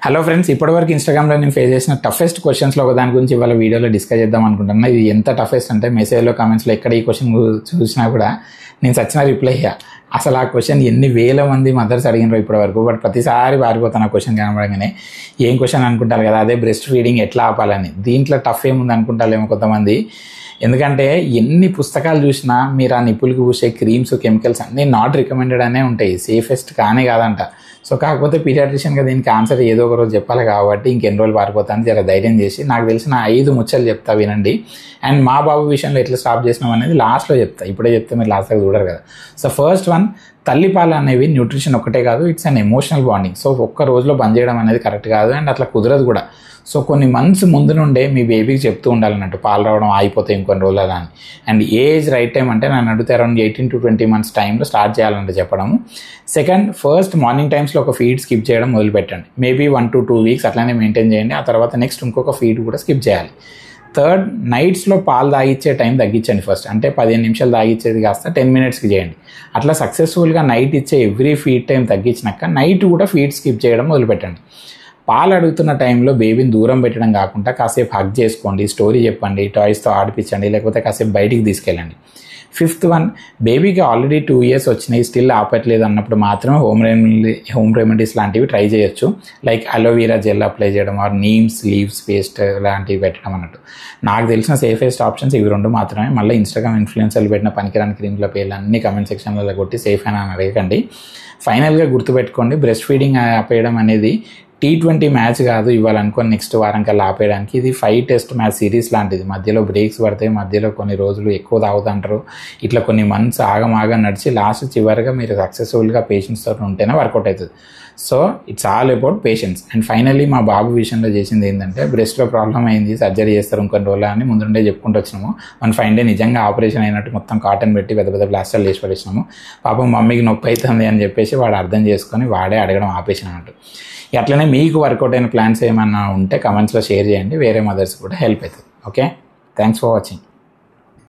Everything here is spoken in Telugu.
హలో ఫ్రెండ్స్, ఇప్పటివరకు ఇన్స్టాగ్రామ్లో నేను ఫేస్ చేసిన టఫెస్ట్ క్వశ్చన్స్లో ఒక దాని గురించి ఇవాళ వీడియోలో డిస్కస్ చేద్దాం అనుకుంటున్నా. ఇది ఎంత టఫెస్ట్ అంటే మెసేజ్లో కామెంట్స్లో ఎక్కడ ఈ క్వశ్చన్ చూసినా కూడా నేను సచిన రిప్లై అయ్యా. అసలు ఆ క్వశ్చన్ ఎన్ని వేల మంది మదర్స్ అడిగినారో ఇప్పటివరకు. బట్ ప్రతిసారి పారిపోతాను ఆ క్వశ్చన్ కనబడగానే. ఏం క్వశ్చన్ అనుకుంటారు కదా, అదే బ్రెస్ట్ ఫీడింగ్ ఎట్లా ఆపాలని. దీంట్లో టఫ్ ఏముంది అనుకుంటారేమో కొంతమంది. ఎందుకంటే ఎన్ని పుస్తకాలు చూసినా మీరు ఆ నిప్పులకి పూసే క్రీమ్స్, కెమికల్స్ అన్నీ నాట్ రికమెండెడ్ అనే ఉంటాయి, సేఫెస్ట్ కానే కాదంట. సో కాకపోతే పీడియాట్రిషియన్గా దీనికి ఆన్సర్ ఏదో ఒక రోజు చెప్పాలి కాబట్టి ఇంకెన్ని రోజులు పారిపోతాను. జర ధైర్యం చేసి నాకు తెలిసిన 5 ముచ్చలు చెప్తా, వినండి. అండ్ మా బాబు విషయంలో ఎట్లా స్టాప్ చేసినాం అనేది లాస్ట్లో చెప్తా. ఇప్పుడే చెప్తే మీరు లాస్ట్లో చూడరు కదా. సో ఫస్ట్ వన్, తల్లిపాలు అనేవి న్యూట్రిషన్ ఒకటే కాదు, it's an emotional bonding. So ఒక్క రోజులో బంద్ చేయడం అనేది కరెక్ట్ కాదు, అండ్ అట్లా కుదరదు కూడా. సో కొన్ని మంత్స్ ముందు నుండే మీ బేబీకి చెప్తూ ఉండాలన్నట్టు, పాలు రావడం ఆగిపోతాయి ఇంకొన్ని రోజులు అని. అండ్ ఏజ్ రైట్ టైం అంటే నన్ను అడిగితే అరౌండ్ 18 to 20 months టైంలో స్టార్ట్ చేయాలంటే చెప్పడము. సెకండ్, ఫస్ట్ మార్నింగ్ టైమ్స్లో ఒక ఫీడ్ స్కిప్ చేయడం మొదలుపెట్టండి. మేబీ 1 to 2 weeks అట్లానే మెయింటైన్ చేయండి. ఆ తర్వాత నెక్స్ట్ ఇంకొక ఫీడ్ కూడా స్కిప్ చేయాలి. థర్డ్, నైట్స్లో పాలు తాగిచ్చే టైం తగ్గించండి. ఫస్ట్ అంటే 15 నిమిషాలు తాగిచ్చేది కాస్త 10 minutesకి చేయండి. అట్లా సక్సెస్ఫుల్గా నైట్ ఇచ్చే ఎవ్రీ ఫీడ్ టైం తగ్గించినాక నైట్ కూడా ఫీడ్ స్కిప్ చేయడం మొదలుపెట్టండి. పాలు అడుగుతున్న టైంలో బేబీని దూరం పెట్టడం కాకుండా కాసేపు హగ్ చేసుకోండి, స్టోరీ చెప్పండి, టాయ్స్తో ఆడిపించండి, లేకపోతే కాసేపు బయటికి తీసుకెళ్ళండి. ఫిఫ్త్ వన్, బేబీకి ఆల్రెడీ 2 years వచ్చినాయి, స్టిల్ ఆపట్లేదు అన్నప్పుడు మాత్రమే హోమ్ రెమెడీస్ లాంటివి ట్రై చేయొచ్చు. లైక్ అలోవీరా జెల్ అప్లై చేయడం, ఆర్ నీమ్స్ లీవ్స్ పేస్ట్ లాంటివి పెట్టడం అన్నట్టు. నాకు తెలిసిన సేఫెస్ట్ ఆప్షన్స్ ఇవి 2 మాత్రమే. మళ్ళీ ఇన్స్టాగ్రామ్ ఇన్ఫ్లుయెన్సర్లు పెట్టిన పనికిరాని క్రీమ్ల పేర్లు అన్ని కమెంట్ సెక్షన్లలో కొట్టి సేఫ్ అని అడగకండి. ఫైనల్గా గుర్తుపెట్టుకోండి, బ్రెస్ట్ ఫీడింగ్ ఆపేయడం అనేది T20 మ్యాచ్ కాదు ఇవ్వాలనుకోని నెక్స్ట్ వారం కల్లా ఆపేయడానికి. ఇది 5 test మ్యాచ్ సిరీస్ లాంటిది. మధ్యలో బ్రేక్స్ పడతాయి, మధ్యలో కొన్ని రోజులు ఎక్కువ తాగుతుంటారు. ఇట్లా కొన్ని మంత్స్ ఆగమాగా నడిచి లాస్ట్ చివరిగా మీరు సక్సెస్ఫుల్గా పేషెంట్స్తో ఉంటేనే వర్కౌట్ అవుతుంది. So it's all about patience. And finally మా బాబు విషయంలో చేసింది ఏంటంటే, బ్రెస్ట్లో ప్రాబ్లం అయింది, సర్జరీ చేస్తారు ఇంకొన్ని రోజులు అని ముందుండే చెప్పుకుంటూ వచ్చినాము. మన ఫైన్ డే నిజంగా ఆపరేషన్ అయినట్టు మొత్తం కాటన్ పెట్టి పెద్ద పెద్ద ప్లాస్టర్లు వేసి పడేసినాము. పాపం మమ్మీకి నొప్పి అవుతుంది అని చెప్పేసి వాడు అర్థం చేసుకొని వాడే అడగడం ఆపేసిన అన్నట్టు. అట్లనే మీకు వర్కౌట్ అయిన ప్లాన్స్ ఏమన్నా ఉంటే కమెంట్స్లో షేర్ చేయండి, వేరే మదర్స్ కూడా హెల్ప్ అవుతుంది. Okay, thanks for watching.